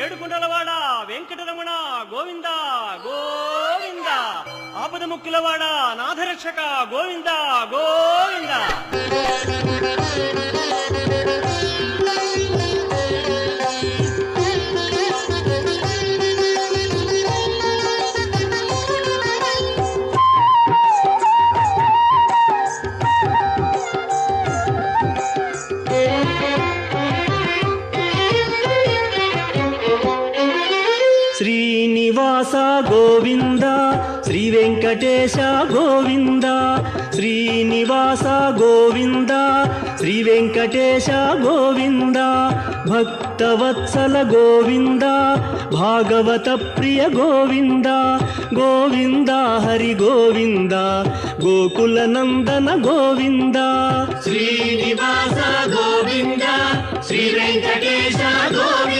ఏడుకుంటలవాడ వెంకటరమణ గోవింద గోవింద, ఆపద ముక్కులవాడ నాథరక్షక గోవింద గోవింద. శ్రీనివాస గోవింద, శ్రీ వెంకటేశ గోవింద, శ్రీనివాస గోవింద, శ్రీ వెంకటేశ గోవింద, భక్తవత్సల గోవింద, భాగవత ప్రియ గోవింద, గోవింద హరి గోవింద, గోకుల నందన గోవింద. శ్రీనివాస గోవింద, శ్రీ వెంకటేశ గోవింద,